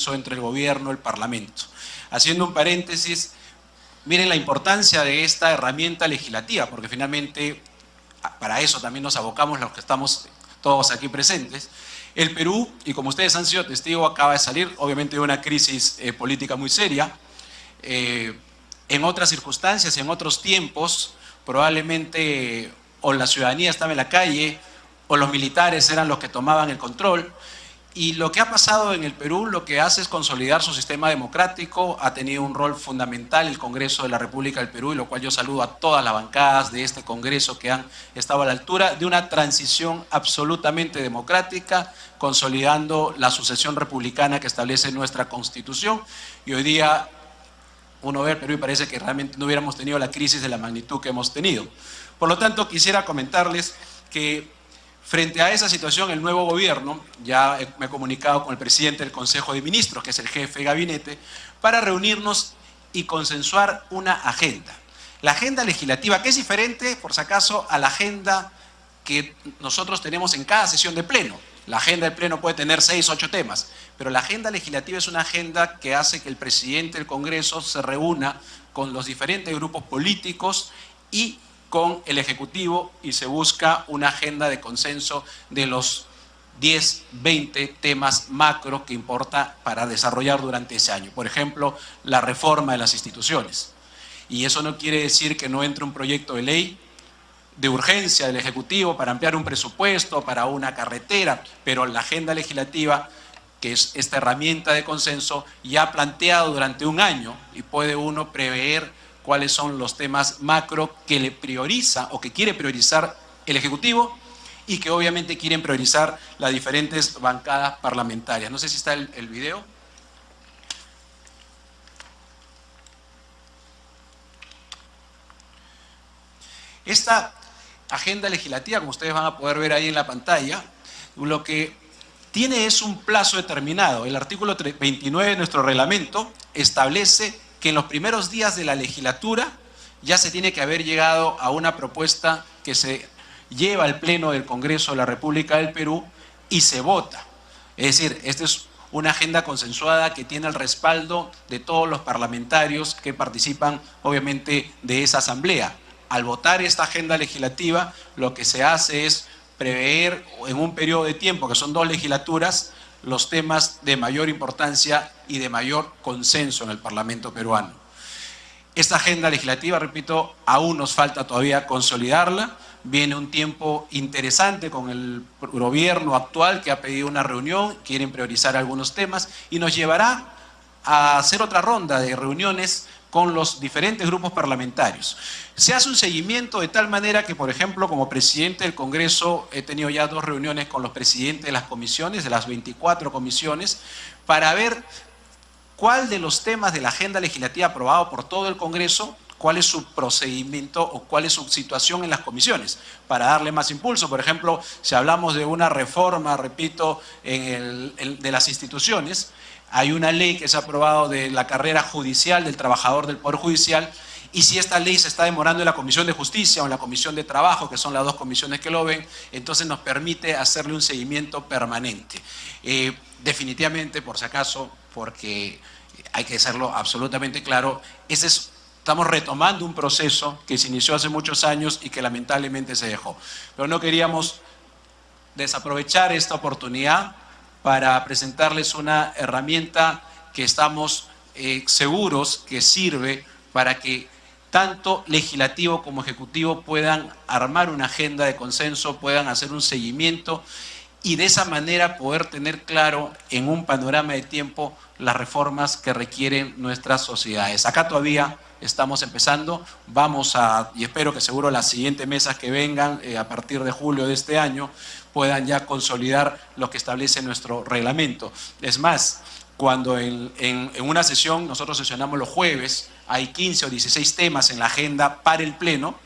consenso entre el gobierno y el Parlamento. Haciendo un paréntesis, miren la importancia de esta herramienta legislativa, porque finalmente para eso también nos abocamos los que estamos todos aquí presentes. El Perú, y como ustedes han sido testigos, acaba de salir obviamente de una crisis política muy seria. En otras circunstancias, en otros tiempos, probablemente o la ciudadanía estaba en la calle o los militares eran los que tomaban el control. Y lo que ha pasado en el Perú lo que hace es consolidar su sistema democrático. Ha tenido un rol fundamental el Congreso de la República del Perú, y lo cual yo saludo a todas las bancadas de este Congreso que han estado a la altura de una transición absolutamente democrática, consolidando la sucesión republicana que establece nuestra Constitución. Y hoy día uno ve el Perú y parece que realmente no hubiéramos tenido la crisis de la magnitud que hemos tenido. Por lo tanto, quisiera comentarles que frente a esa situación, el nuevo gobierno, ya me he comunicado con el presidente del Consejo de Ministros, que es el jefe de gabinete, para reunirnos y consensuar una agenda. La agenda legislativa, que es diferente, por si acaso, a la agenda que nosotros tenemos en cada sesión de pleno. La agenda del pleno puede tener 6 o 8 temas, pero la agenda legislativa es una agenda que hace que el presidente del Congreso se reúna con los diferentes grupos políticos y con el Ejecutivo, y se busca una agenda de consenso de los 10, 20 temas macro que importa para desarrollar durante ese año. Por ejemplo, la reforma de las instituciones. Y eso no quiere decir que no entre un proyecto de ley de urgencia del Ejecutivo para ampliar un presupuesto, para una carretera, pero la agenda legislativa, que es esta herramienta de consenso, ya ha planteado durante un año, y puede uno prever cuáles son los temas macro que le prioriza o que quiere priorizar el Ejecutivo y que obviamente quieren priorizar las diferentes bancadas parlamentarias. No sé si está el video. Esta agenda legislativa, como ustedes van a poder ver ahí en la pantalla, lo que tiene es un plazo determinado. El artículo 29 de nuestro reglamento establece que en los primeros días de la legislatura ya se tiene que haber llegado a una propuesta que se lleva al Pleno del Congreso de la República del Perú y se vota. Es decir, esta es una agenda consensuada que tiene el respaldo de todos los parlamentarios que participan, obviamente, de esa asamblea. Al votar esta agenda legislativa, lo que se hace es prever en un periodo de tiempo, que son 2 legislaturas, los temas de mayor importancia y de mayor consenso en el Parlamento peruano. Esta agenda legislativa, repito, aún nos falta todavía consolidarla. Viene un tiempo interesante con el gobierno actual que ha pedido una reunión, quieren priorizar algunos temas y nos llevará a hacer otra ronda de reuniones con los diferentes grupos parlamentarios. Se hace un seguimiento de tal manera que, por ejemplo, como presidente del Congreso, he tenido ya 2 reuniones con los presidentes de las comisiones, de las 24 comisiones, para ver cuál de los temas de la agenda legislativa aprobado por todo el Congreso, cuál es su procedimiento o cuál es su situación en las comisiones, para darle más impulso. Por ejemplo, si hablamos de una reforma, repito, de las instituciones, hay una ley que se ha aprobado de la carrera judicial del trabajador del Poder Judicial, y si esta ley se está demorando en la Comisión de Justicia o en la Comisión de Trabajo, que son las 2 comisiones que lo ven, entonces nos permite hacerle un seguimiento permanente. Definitivamente, por si acaso, porque hay que hacerlo absolutamente claro, estamos retomando un proceso que se inició hace muchos años y que lamentablemente se dejó. Pero no queríamos desaprovechar esta oportunidad para presentarles una herramienta que estamos seguros que sirve para que tanto legislativo como ejecutivo puedan armar una agenda de consenso, puedan hacer un seguimiento y de esa manera poder tener claro en un panorama de tiempo las reformas que requieren nuestras sociedades. Acá todavía estamos empezando, y espero que seguro las siguientes mesas que vengan a partir de julio de este año puedan ya consolidar lo que establece nuestro reglamento. Es más, cuando en una sesión, nosotros sesionamos los jueves, hay 15 o 16 temas en la agenda para el Pleno.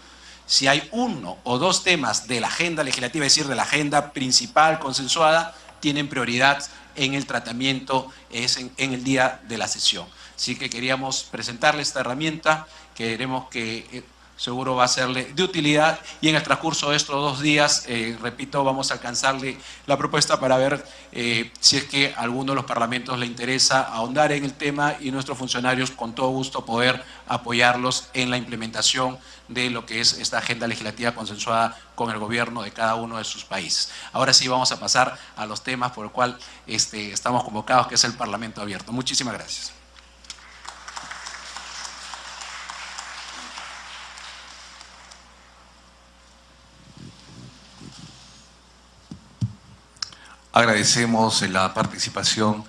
Si hay 1 o 2 temas de la agenda legislativa, es decir, de la agenda principal consensuada, tienen prioridad en el tratamiento en el día de la sesión. Así que queríamos presentarles esta herramienta, queremos que seguro va a serle de utilidad, y en el transcurso de estos 2 días, repito, vamos a alcanzarle la propuesta para ver si es que a alguno de los parlamentos le interesa ahondar en el tema, y nuestros funcionarios con todo gusto poder apoyarlos en la implementación de lo que es esta agenda legislativa consensuada con el gobierno de cada uno de sus países. Ahora sí vamos a pasar a los temas por el cual estamos convocados, que es el Parlamento abierto. Muchísimas gracias. Agradecemos la participación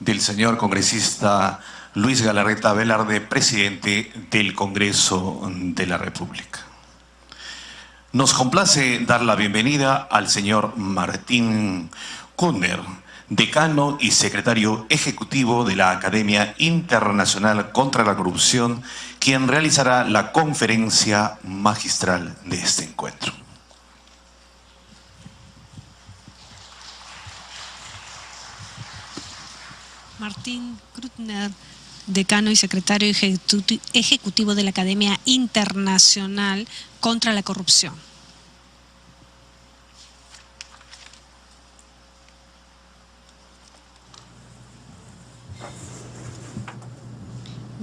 del señor congresista Luis Galarreta Velarde, presidente del Congreso de la República. Nos complace dar la bienvenida al señor Martín Kuttner, decano y secretario ejecutivo de la Academia Internacional contra la Corrupción, quien realizará la conferencia magistral de este encuentro. Martín Kuttner, decano y secretario ejecutivo de la Academia Internacional contra la Corrupción.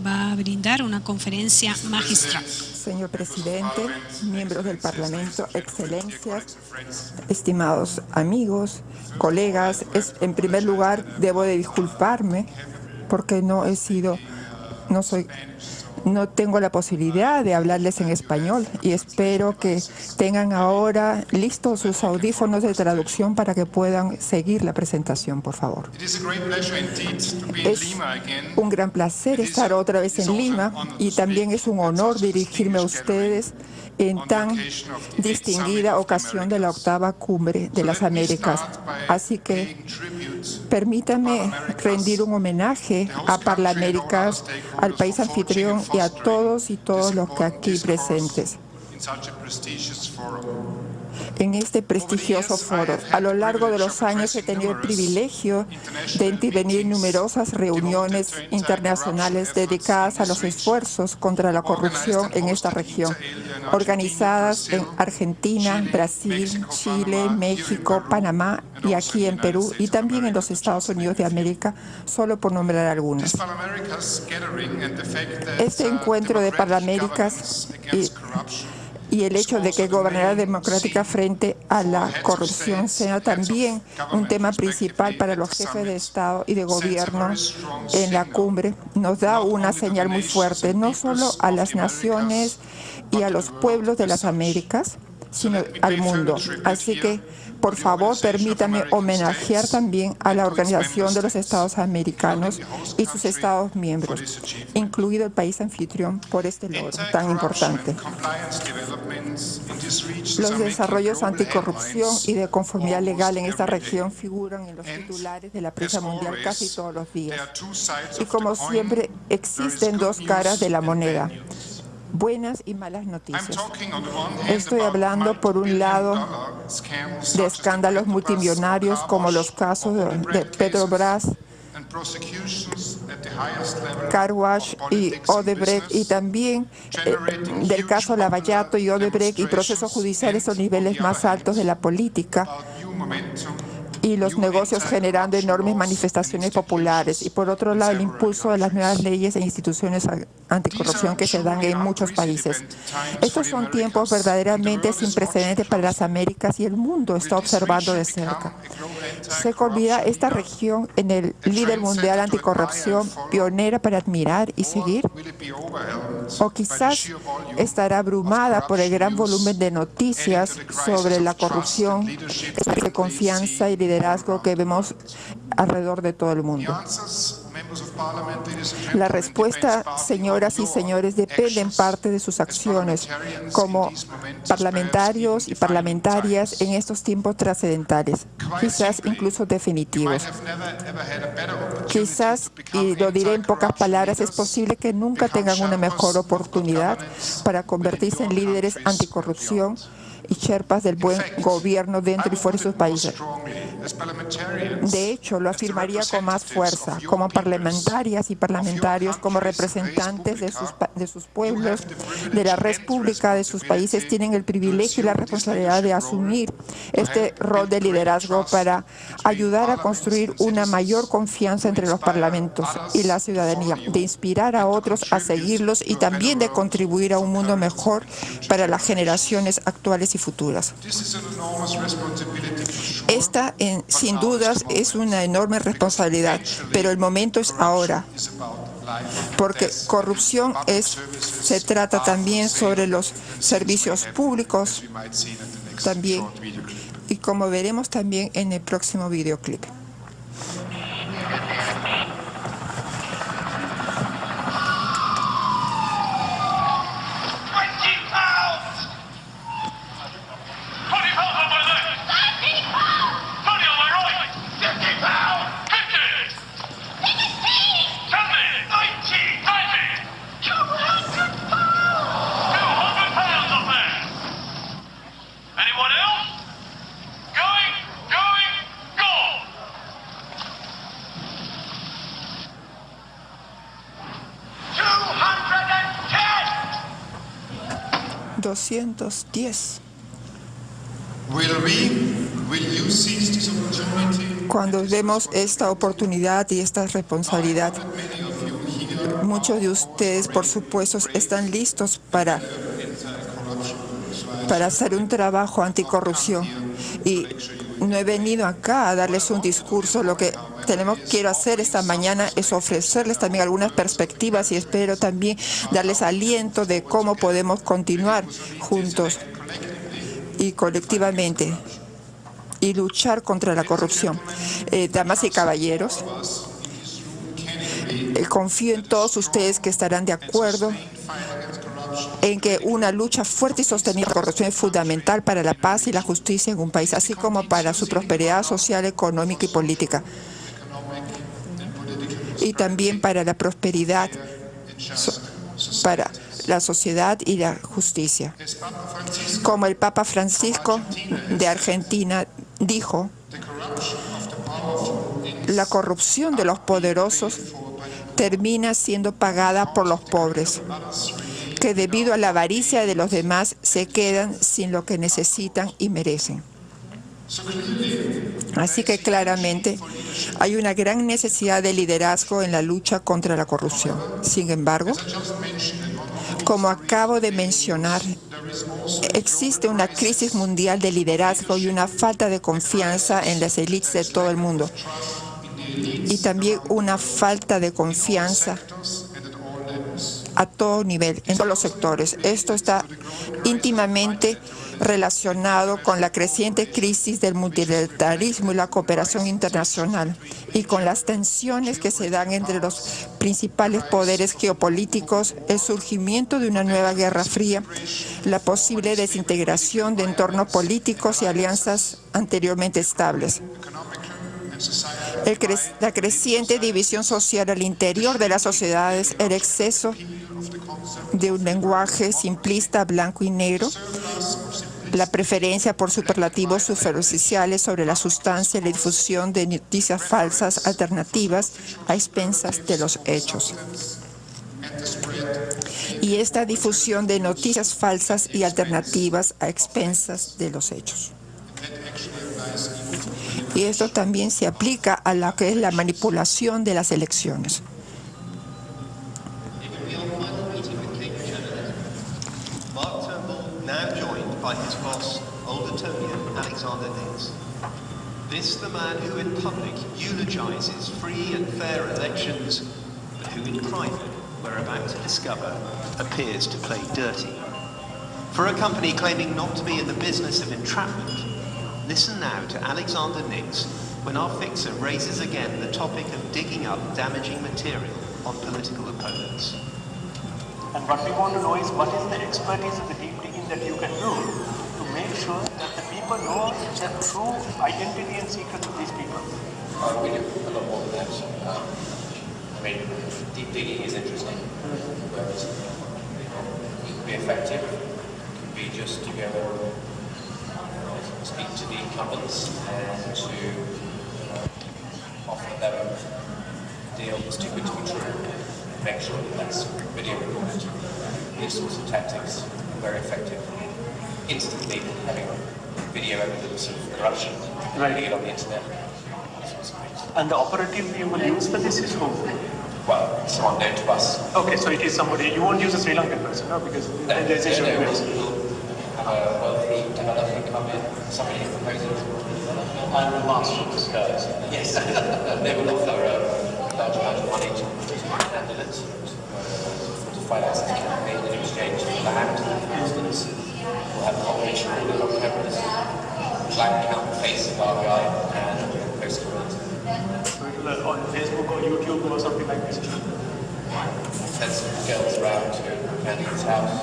Va a brindar una conferencia magistral. Señor presidente, miembros del Parlamento, excelencias, estimados amigos, colegas, en primer lugar debo de disculparme porque no tengo la posibilidad de hablarles en español, y espero que tengan ahora listos sus audífonos de traducción para que puedan seguir la presentación, por favor. Es un gran placer estar otra vez en Lima, y también es un honor dirigirme a ustedes en tan distinguida ocasión de la 8ª Cumbre de las Américas. Así que permítanme rendir un homenaje a Parlamenaméricas, al país anfitrión y a todos y todos los que aquí presentes en este prestigioso foro. A lo largo de los años he tenido el privilegio de intervenir en numerosas reuniones internacionales dedicadas a los esfuerzos contra la corrupción en esta región, organizadas en Argentina, Brasil, Chile, México, Panamá y aquí en Perú, y también en los Estados Unidos de América, solo por nombrar algunas. Este encuentro de Parlamenaméricas y el hecho de que gobernará democrática frente a la corrupción sea también un tema principal para los jefes de Estado y de Gobierno en la cumbre, nos da una señal muy fuerte, no solo a las naciones y a los pueblos de las Américas, sino al mundo. Así que, por favor, permítanme homenajear también a la Organización de los Estados Americanos y sus Estados miembros, incluido el país anfitrión, por este logro tan importante. Los desarrollos anticorrupción y de conformidad legal en esta región figuran en los titulares de la prensa mundial casi todos los días. Y como siempre, existen dos caras de la moneda: buenas y malas noticias. Estoy hablando, por un lado, de escándalos multimillonarios como los casos de Petrobras, Car Wash y Odebrecht, y también del caso Lavallato y Odebrecht, y procesos judiciales a niveles más altos de la política y los negocios generando enormes manifestaciones populares, y por otro lado el impulso de las nuevas leyes e instituciones anticorrupción que se dan en muchos países. Estos son tiempos verdaderamente sin precedentes para las Américas, y el mundo está observando de cerca. Se convierta esta región en el líder mundial anticorrupción, pionera para admirar y seguir, o quizás estará abrumada por el gran volumen de noticias sobre la corrupción, de confianza y liderazgo que vemos alrededor de todo el mundo. La respuesta, señoras y señores, depende en parte de sus acciones como parlamentarios y parlamentarias en estos tiempos trascendentales, quizás incluso definitivos. Quizás, y lo diré en pocas palabras, es posible que nunca tengan una mejor oportunidad para convertirse en líderes anticorrupción y sherpas del buen gobierno dentro y fuera de sus países. De hecho, lo afirmaría con más fuerza. Como parlamentarias y parlamentarios, como representantes de sus pueblos, de la República, de sus países, tienen el privilegio y la responsabilidad de asumir este rol de liderazgo para ayudar a construir una mayor confianza entre los parlamentos y la ciudadanía, de inspirar a otros a seguirlos y también de contribuir a un mundo mejor para las generaciones actuales y futuras. Esta, sin dudas, es una enorme responsabilidad, pero el momento es ahora, porque corrupción se trata también sobre los servicios públicos, también, y como veremos también en el próximo videoclip. $210. Cuando vemos esta oportunidad y esta responsabilidad, muchos de ustedes, por supuesto, están listos para hacer un trabajo anticorrupción. Y no he venido acá a darles un discurso. Lo que quiero hacer esta mañana es ofrecerles también algunas perspectivas y espero también darles aliento de cómo podemos continuar juntos y colectivamente y luchar contra la corrupción. Damas y caballeros, confío en todos ustedes que estarán de acuerdo en que una lucha fuerte y sostenida contra la corrupción es fundamental para la paz y la justicia en un país, así como para su prosperidad social, económica y política, y también para la prosperidad, para la sociedad y la justicia. Como el Papa Francisco de Argentina dijo, la corrupción de los poderosos termina siendo pagada por los pobres, que debido a la avaricia de los demás se quedan sin lo que necesitan y merecen. Así que claramente hay una gran necesidad de liderazgo en la lucha contra la corrupción. Sin embargo, como acabo de mencionar, existe una crisis mundial de liderazgo y una falta de confianza en las élites de todo el mundo. Y también una falta de confianza a todo nivel, en todos los sectores. Esto está íntimamente relacionado con la creciente crisis del multilateralismo y la cooperación internacional y con las tensiones que se dan entre los principales poderes geopolíticos, el surgimiento de una nueva guerra fría, la posible desintegración de entornos políticos y alianzas anteriormente estables. La creciente división social al interior de las sociedades, el exceso de un lenguaje simplista blanco y negro, la preferencia por superlativos superficiales sobre la sustancia y la difusión de noticias falsas alternativas a expensas de los hechos. Y esta difusión de noticias falsas y alternativas a expensas de los hechos. Y esto también se aplica a lo que es la manipulación de las elecciones. By his boss, Old Etonian Alexander Nix. This the man who in public eulogizes free and fair elections, but who in private, we're about to discover, appears to play dirty. For a company claiming not to be in the business of entrapment, listen now to Alexander Nix when our fixer raises again the topic of digging up damaging material on political opponents. And what we want to know is what is the expertise of the deep digging that you can do to make sure that the people know the true identity and secrets of these people. We do a lot more than that. I mean, deep digging is interesting, whereas it can be effective, it can be just to go speak to the incumbents and to offer them a deal that's too good to be true. Make sure that that's video recorded. These sorts of tactics are very effective. Instantly having video evidence of corruption, putting it on the internet. And the operative you will use for this is who? Well, someone known to us. Okay, so it is somebody, you won't use a Sri Lankan person, no? Because there's issue with this. We'll have a wealthy developer come in, somebody who proposes. I'm a master of disguise. Yes. They will offer a large amount of money to candidates to finance the campaign in exchange for land, for instance. We'll have an operation on cameras, blank out the face of our guy and post it On Facebook or YouTube or something like this. Send some girls around to a candidate's house.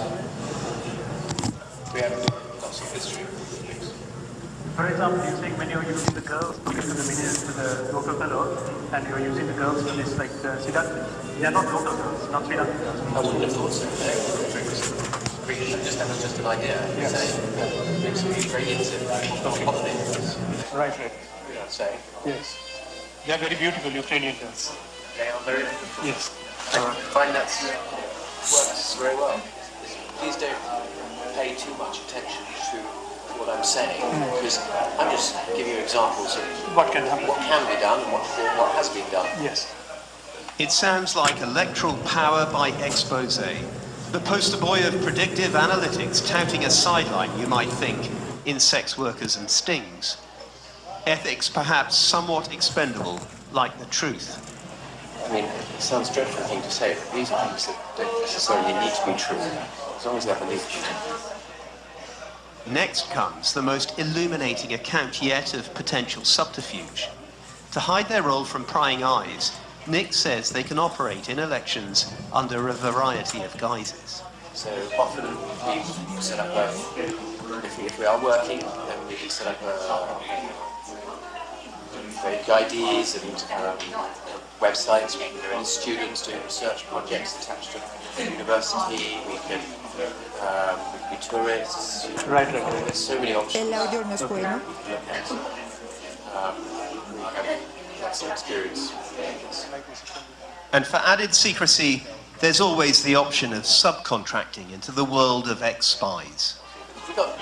We have lots of history. For example, you're saying when you're using the girls to get to the video to the local fellow, and you're using the girls for this like seductive. They're not local girls, not seductive girls. I wouldn't have thought so. That was just an idea. Yes. Makes me very into holidays. Right. You know what I'm saying? Yes. They are very beautiful Ukrainian girls. They are very beautiful. Yes. I find that works very well. Please don't pay too much attention to what I'm saying, because I'm just giving you examples of What can happen? what can be done and what has been done. Yes. It sounds like electoral power by expose. The poster boy of predictive analytics touting a sideline, you might think, in sex workers and stings. Ethics perhaps somewhat expendable, like the truth. I mean, it sounds a dreadful thing to say, but these are things that don't necessarily need to be true, as long as they're believable. Next comes the most illuminating account yet of potential subterfuge. To hide their role from prying eyes, Nick says they can operate in elections under a variety of guises. So often we set up if we are working, then we can set up fake IDs and websites. We can go in students doing research projects attached to the university. We can be tourists. Right. There's so many options. El audio no es bueno. We have lots of experience. And for added secrecy, there's always the option of subcontracting into the world of ex-spies.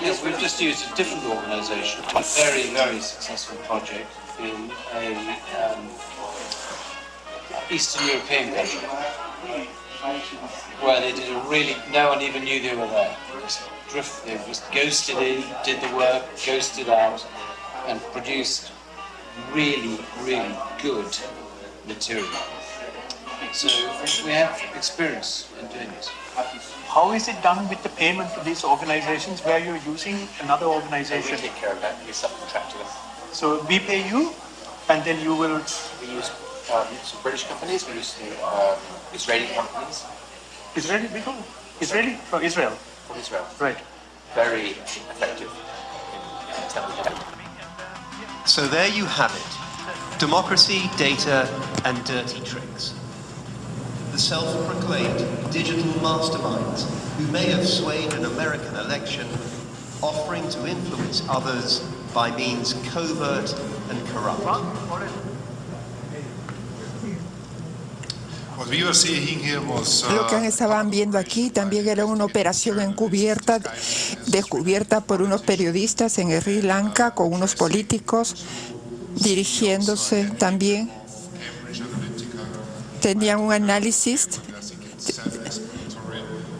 Yes, we've just used a different organisation, a very, very successful project in a Eastern European country, where they did a really, no one even knew they were there. They just ghosted in, did the work, ghosted out, and produced really, really good material. So we have experience in doing this. How is it done with the payment to these organizations where you're using another We organization? take care of that. We subcontract to them. So we pay you, and then you will... We use some British companies. We use some Israeli companies Israeli people? Israeli? From Israel. from Israel. Right. Very effective in telling. So there you have it. Democracy, data, and dirty tricks. The self-proclaimed digital masterminds who may have swayed an American election, offering to influence others by means covert and corrupt. Lo que estaban viendo aquí también era una operación encubierta, descubierta por unos periodistas en Sri Lanka con unos políticos dirigiéndose también. Tenían un análisis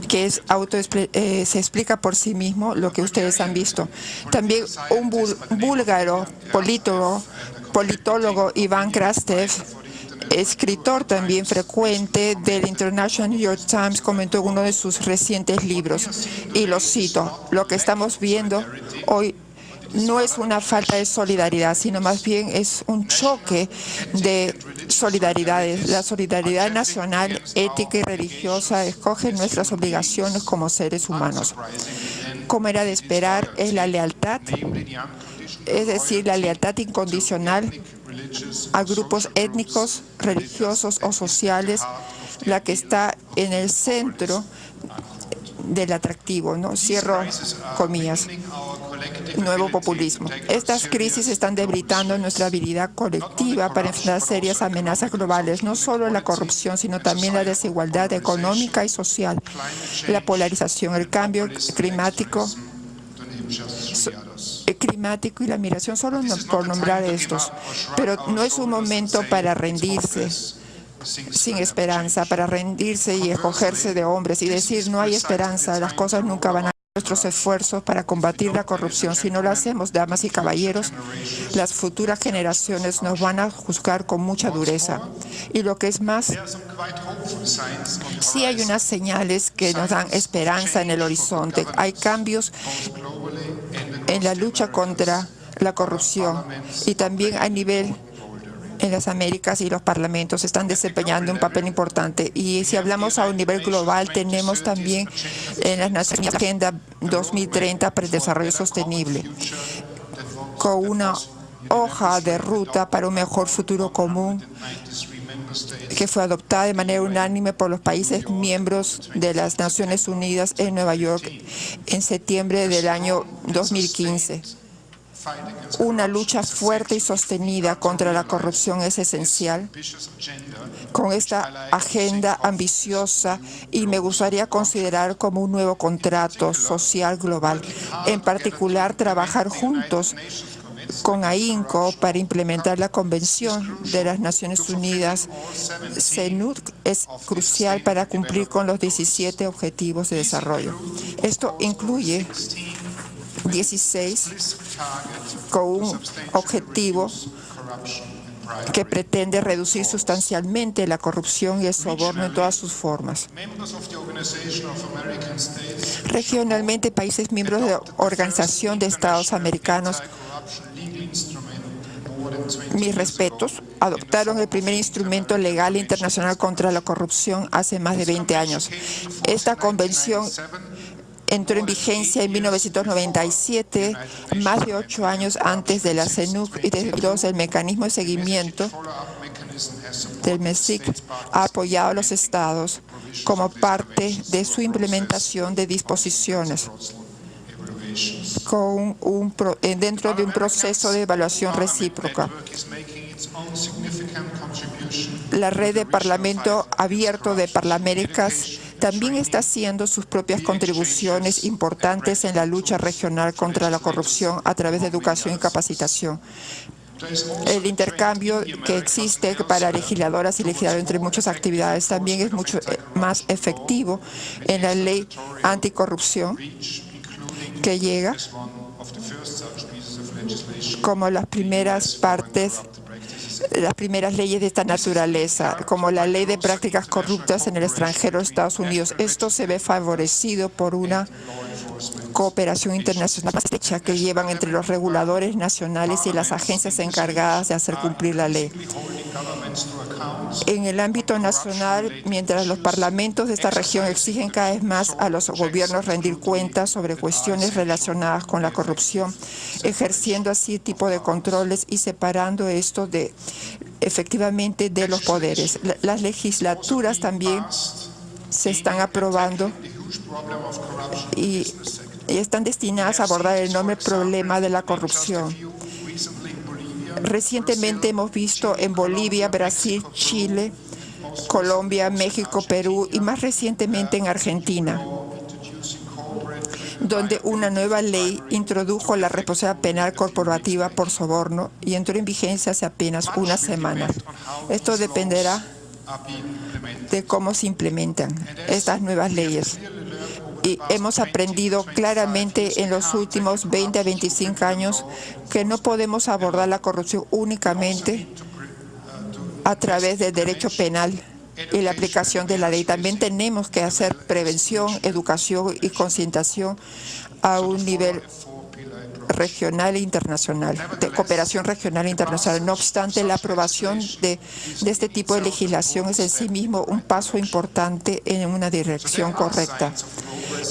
que es se explica por sí mismo lo que ustedes han visto. También un búlgaro politólogo, Iván Krastev, escritor también frecuente del International New York Times, comentó en uno de sus recientes libros, y lo cito: lo que estamos viendo hoy no es una falta de solidaridad, sino más bien es un choque de solidaridades. La solidaridad nacional, ética y religiosa escoge nuestras obligaciones como seres humanos. Como era de esperar, es la lealtad, es decir, la lealtad incondicional a grupos étnicos, religiosos o sociales, la que está en el centro del atractivo, ¿no? Cierro comillas. nuevo populismo. Estas crisis están debilitando nuestra habilidad colectiva para enfrentar serias amenazas globales, no solo la corrupción, sino también la desigualdad económica y social, la polarización, el cambio climático y la migración, solo por nombrar estos. Pero no es un momento para rendirse sin esperanza, para rendirse y escogerse de hombres y decir no hay esperanza, las cosas nunca van a nuestros esfuerzos para combatir la corrupción. Si no lo hacemos, damas y caballeros, las futuras generaciones nos van a juzgar con mucha dureza. Y lo que es más, sí hay unas señales que nos dan esperanza en el horizonte. Hay cambios en la lucha contra la corrupción y también a nivel en las Américas, y los parlamentos están desempeñando un papel importante. Y si hablamos a un nivel global, tenemos también en las Naciones Agenda 2030 para el Desarrollo Sostenible, con una hoja de ruta para un mejor futuro común que fue adoptada de manera unánime por los países miembros de las Naciones Unidas en Nueva York en septiembre del año 2015. Una lucha fuerte y sostenida contra la corrupción es esencial. Con esta agenda ambiciosa, y me gustaría considerar como un nuevo contrato social global, en particular trabajar juntos con AINCO para implementar la Convención de las Naciones Unidas. CNUD es crucial para cumplir con los 17 Objetivos de Desarrollo. Esto incluye 16 con un objetivo que pretende reducir sustancialmente la corrupción y el soborno en todas sus formas. Regionalmente, países miembros de la Organización de Estados Americanos, mis respetos, adoptaron el primer instrumento legal internacional contra la corrupción hace más de 20 años. Esta convención entró en vigencia en 1997, más de 8 años antes de la CNUC, y desde entonces el mecanismo de seguimiento del MESIC ha apoyado a los estados como parte de su implementación de disposiciones dentro de un proceso de evaluación recíproca. La red de Parlamento Abierto de Parlaméricas también está haciendo sus propias contribuciones importantes en la lucha regional contra la corrupción a través de educación y capacitación. El intercambio que existe para legisladoras y legisladores entre muchas actividades también es mucho más efectivo en la ley anticorrupción, que llega como las primeras leyes de esta naturaleza, como la ley de prácticas corruptas en el extranjero de Estados Unidos. Esto se ve favorecido por una cooperación internacional más estrecha que llevan entre los reguladores nacionales y las agencias encargadas de hacer cumplir la ley. En el ámbito nacional, mientras los parlamentos de esta región exigen cada vez más a los gobiernos rendir cuentas sobre cuestiones relacionadas con la corrupción, ejerciendo así tipo de controles y separando esto efectivamente de los poderes. Las legislaturas también se están aprobando y están destinadas a abordar el enorme problema de la corrupción. Recientemente hemos visto en Bolivia, Brasil, Chile, Colombia, México, Perú y más recientemente en Argentina, donde una nueva ley introdujo la responsabilidad penal corporativa por soborno y entró en vigencia hace apenas unas semanas. Esto dependerá de cómo se implementan estas nuevas leyes. Y hemos aprendido claramente en los últimos 20 a 25 años que no podemos abordar la corrupción únicamente a través del derecho penal y la aplicación de la ley. También tenemos que hacer prevención, educación y concientización a un nivel regional e internacional, de cooperación regional e internacional. No obstante, la aprobación de este tipo de legislación es en sí mismo un paso importante en una dirección correcta.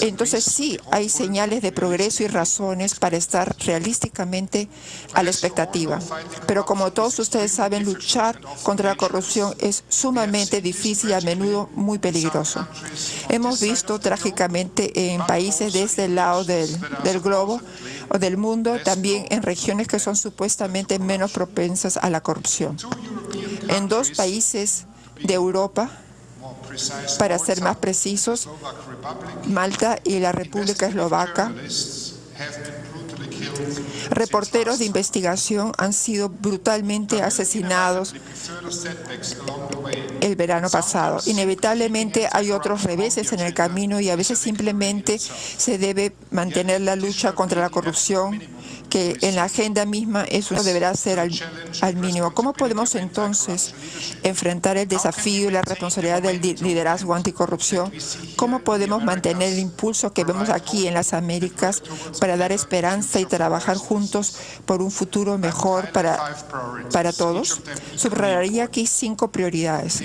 Entonces sí, hay señales de progreso y razones para estar realísticamente a la expectativa. Pero como todos ustedes saben, luchar contra la corrupción es sumamente difícil y a menudo muy peligroso. Hemos visto trágicamente en países de este lado del globo o del mundo, también en regiones que son supuestamente menos propensas a la corrupción. En 2 países de Europa, para ser más precisos, Malta y la República Eslovaca, reporteros de investigación han sido brutalmente asesinados el verano pasado. Inevitablemente hay otros reveses en el camino y a veces simplemente se debe mantener la lucha contra la corrupción, que en la agenda misma eso deberá ser al mínimo. ¿Cómo podemos entonces enfrentar el desafío y la responsabilidad del liderazgo anticorrupción? ¿Cómo podemos mantener el impulso que vemos aquí en las Américas para dar esperanza y trabajar juntos por un futuro mejor para todos? Subrayaría aquí 5 prioridades.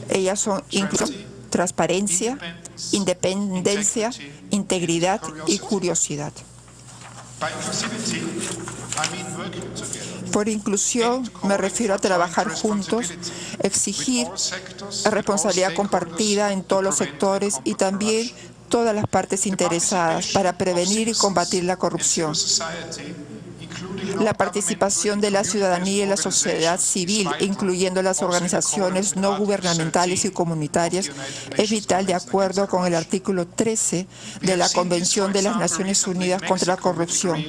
Ellas son transparencia, independencia, integridad y curiosidad. Por inclusión me refiero a trabajar juntos, exigir responsabilidad compartida en todos los sectores y también todas las partes interesadas para prevenir y combatir la corrupción. La participación de la ciudadanía y la sociedad civil, incluyendo las organizaciones no gubernamentales y comunitarias, es vital de acuerdo con el artículo 13 de la Convención de las Naciones Unidas contra la Corrupción.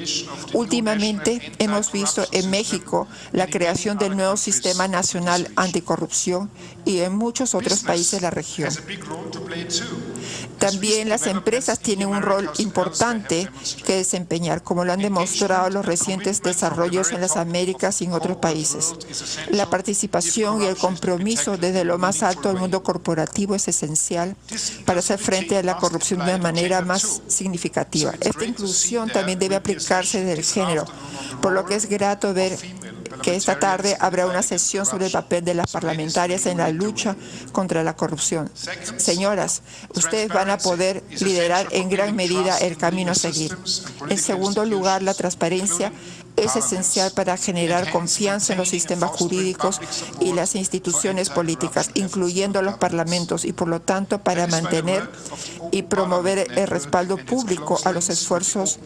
Últimamente hemos visto en México la creación del nuevo Sistema Nacional Anticorrupción y en muchos otros países de la región. También las empresas tienen un rol importante que desempeñar, como lo han demostrado los recientes desarrollos en las Américas y en otros países. La participación y el compromiso desde lo más alto del mundo corporativo es esencial para hacer frente a la corrupción de una manera más significativa. Esta inclusión también debe aplicarse del género, por lo que es grato ver que esta tarde habrá una sesión sobre el papel de las parlamentarias en la lucha contra la corrupción. Señoras, ustedes van a poder liderar en gran medida el camino a seguir. En segundo lugar, la transparencia es esencial para generar confianza en los sistemas jurídicos y las instituciones políticas, incluyendo los parlamentos, y por lo tanto para mantener y promover el respaldo público a los esfuerzos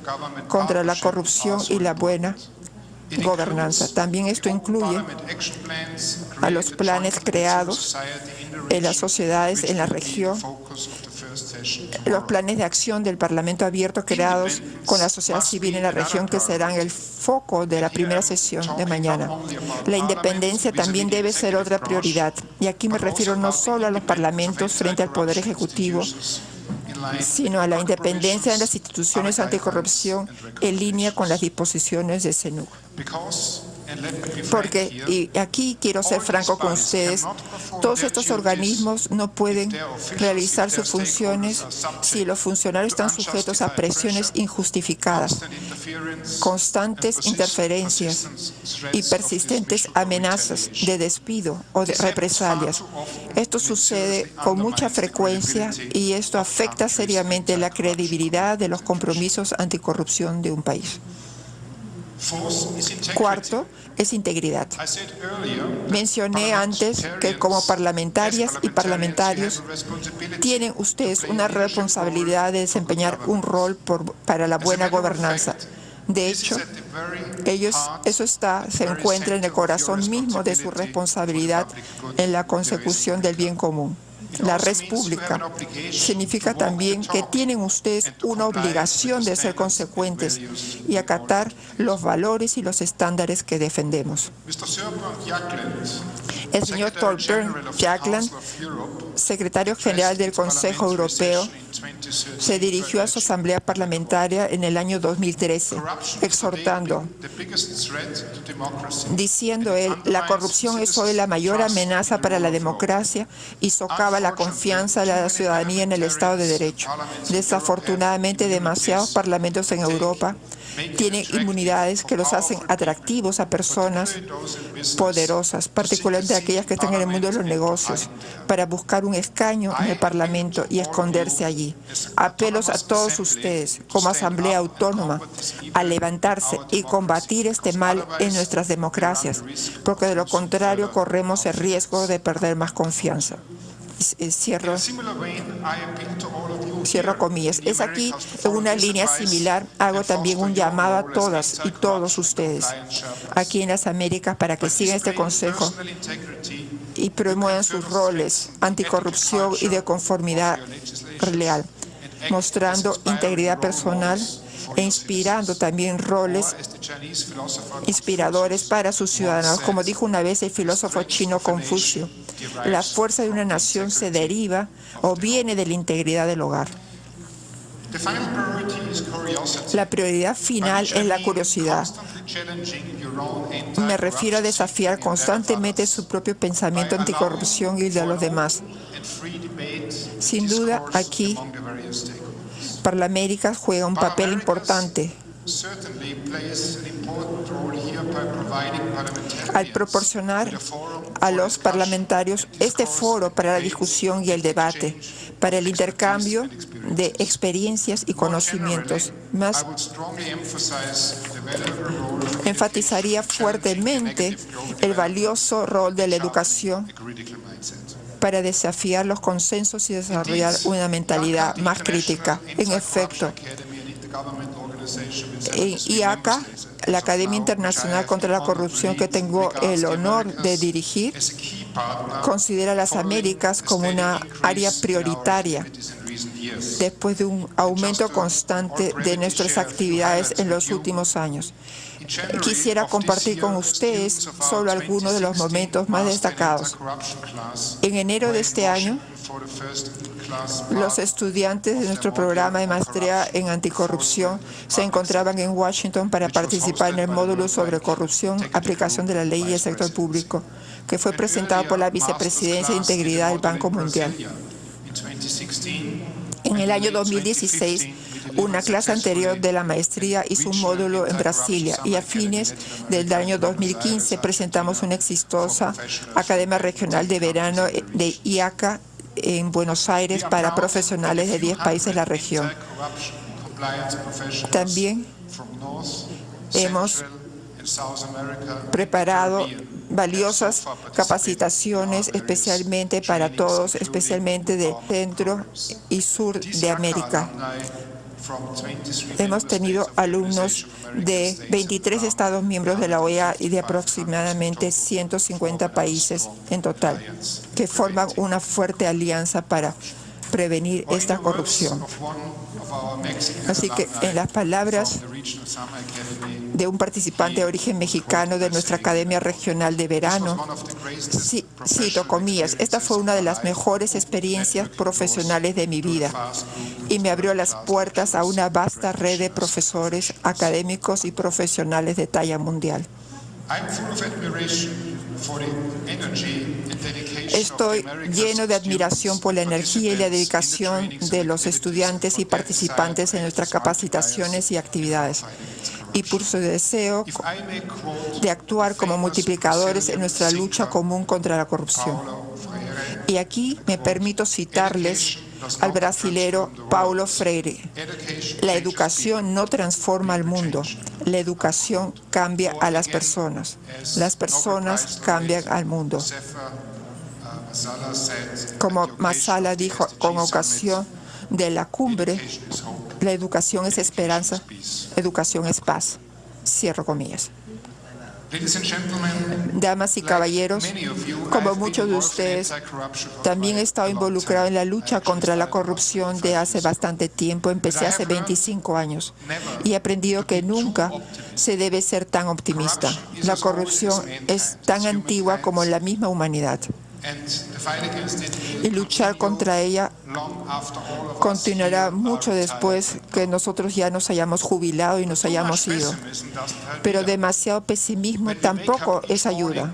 contra la corrupción y la buena gobernanza. También esto incluye a los planes creados en las sociedades en la región, los planes de acción del Parlamento Abierto creados con la sociedad civil en la región, que serán el foco de la primera sesión de mañana. La independencia también debe ser otra prioridad, y aquí me refiero no solo a los parlamentos frente al Poder Ejecutivo, sino a la independencia de las instituciones anticorrupción en línea con las disposiciones de CNUC. Porque, y aquí quiero ser franco con ustedes, todos estos organismos no pueden realizar sus funciones si los funcionarios están sujetos a presiones injustificadas, constantes interferencias y persistentes amenazas de despido o de represalias. Esto sucede con mucha frecuencia y esto afecta seriamente la credibilidad de los compromisos anticorrupción de un país. Cuarto, es integridad. Mencioné antes que como parlamentarias y parlamentarios tienen ustedes una responsabilidad de desempeñar un rol para la buena gobernanza. De hecho, se encuentra en el corazón mismo de su responsabilidad en la consecución del bien común. La res pública significa también que tienen ustedes una obligación de ser consecuentes y acatar los valores y los estándares que defendemos. El señor Thorbjørn Jagland, secretario general del Consejo Europeo, se dirigió a su asamblea parlamentaria en el año 2013, exhortando, diciendo él, la corrupción es hoy la mayor amenaza para la democracia y socava la confianza de la ciudadanía en el Estado de Derecho. Desafortunadamente, demasiados parlamentos en Europa tienen inmunidades que los hacen atractivos a personas poderosas, particularmente aquellas que están en el mundo de los negocios, para buscar un escaño en el Parlamento y esconderse allí. Apelos a todos ustedes, como Asamblea Autónoma, a levantarse y combatir este mal en nuestras democracias, porque de lo contrario corremos el riesgo de perder más confianza. Cierro comillas. Es aquí, en una línea similar, hago también un llamado a todas y todos ustedes aquí en las Américas para que sigan este consejo y promuevan sus roles anticorrupción y de conformidad leal, mostrando integridad personal e inspirando también roles inspiradores para sus ciudadanos. Como dijo una vez el filósofo chino Confucio, la fuerza de una nación se deriva o viene de la integridad del hogar. La prioridad final es la curiosidad. Me refiero a desafiar constantemente su propio pensamiento anticorrupción y el de los demás. Sin duda, aquí, Parlamenaméricas juega un papel importante al proporcionar a los parlamentarios este foro para la discusión y el debate, para el intercambio de experiencias y conocimientos. Más enfatizaría fuertemente el valioso rol de la educación para desafiar los consensos y desarrollar una mentalidad más crítica. En efecto, en IACA, la Academia Internacional contra la Corrupción que tengo el honor de dirigir, considera las Américas como una área prioritaria después de un aumento constante de nuestras actividades en los últimos años. Quisiera compartir con ustedes solo algunos de los momentos más destacados. En enero de este año, los estudiantes de nuestro programa de maestría en anticorrupción se encontraban en Washington para participar en el módulo sobre corrupción, aplicación de la ley y el sector público, que fue presentado por la Vicepresidencia de Integridad del Banco Mundial. En el año 2016, una clase anterior de la maestría hizo un módulo en Brasilia y a fines del año 2015 presentamos una exitosa Academia Regional de Verano de IACA en Buenos Aires para profesionales de 10 países de la región. También hemos preparado valiosas capacitaciones especialmente para todos, especialmente de Centro y Sur de América. Hemos tenido alumnos de 23 Estados miembros de la OEA y de aproximadamente 150 países en total, que forman una fuerte alianza para prevenir esta corrupción. Así que, en las palabras de un participante de origen mexicano de nuestra Academia Regional de Verano, cito comillas, esta fue una de las mejores experiencias profesionales de mi vida y me abrió las puertas a una vasta red de profesores, académicos y profesionales de talla mundial. Estoy lleno de admiración por la energía y la dedicación de los estudiantes y participantes en nuestras capacitaciones y actividades, y por su deseo de actuar como multiplicadores en nuestra lucha común contra la corrupción. Y aquí me permito citarles al brasilero Paulo Freire. La educación no transforma al mundo, la educación cambia a las personas cambian al mundo. Como Masala dijo con ocasión de la cumbre, la educación es esperanza, educación es paz. Cierro comillas. Damas y caballeros, como muchos de ustedes, también he estado involucrado en la lucha contra la corrupción de hace bastante tiempo. Empecé hace 25 años y he aprendido que nunca se debe ser tan optimista. La corrupción es tan antigua como la misma humanidad. Y luchar contra ella continuará mucho después que nosotros ya nos hayamos jubilado y nos hayamos ido. Pero demasiado pesimismo tampoco es ayuda.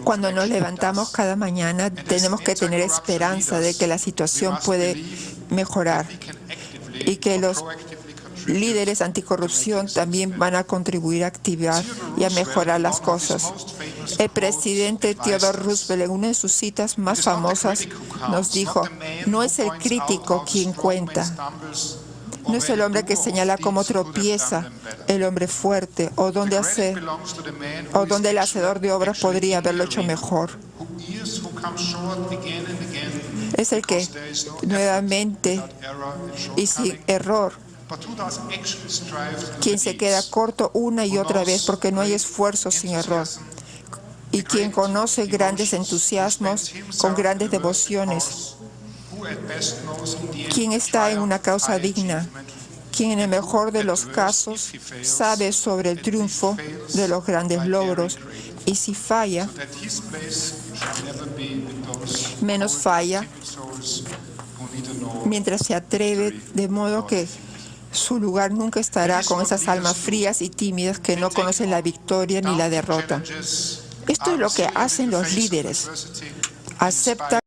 Cuando nos levantamos cada mañana, tenemos que tener esperanza de que la situación puede mejorar y que los líderes anticorrupción también van a contribuir a activar y a mejorar las cosas. El presidente Theodore Roosevelt, en una de sus citas más famosas, nos dijo: no es el crítico quien cuenta, no es el hombre que señala cómo tropieza el hombre fuerte o donde el hacedor de obras podría haberlo hecho mejor. Es el que nuevamente y sin error, quien se queda corto una y otra vez porque no hay esfuerzo sin error, y quien conoce grandes entusiasmos con grandes devociones, quien está en una causa digna, quien en el mejor de los casos sabe sobre el triunfo de los grandes logros, y si falla, menos falla mientras se atreve, de modo que su lugar nunca estará con esas almas frías y tímidas que no conocen la victoria ni la derrota. Esto es lo que hacen los líderes. Aceptan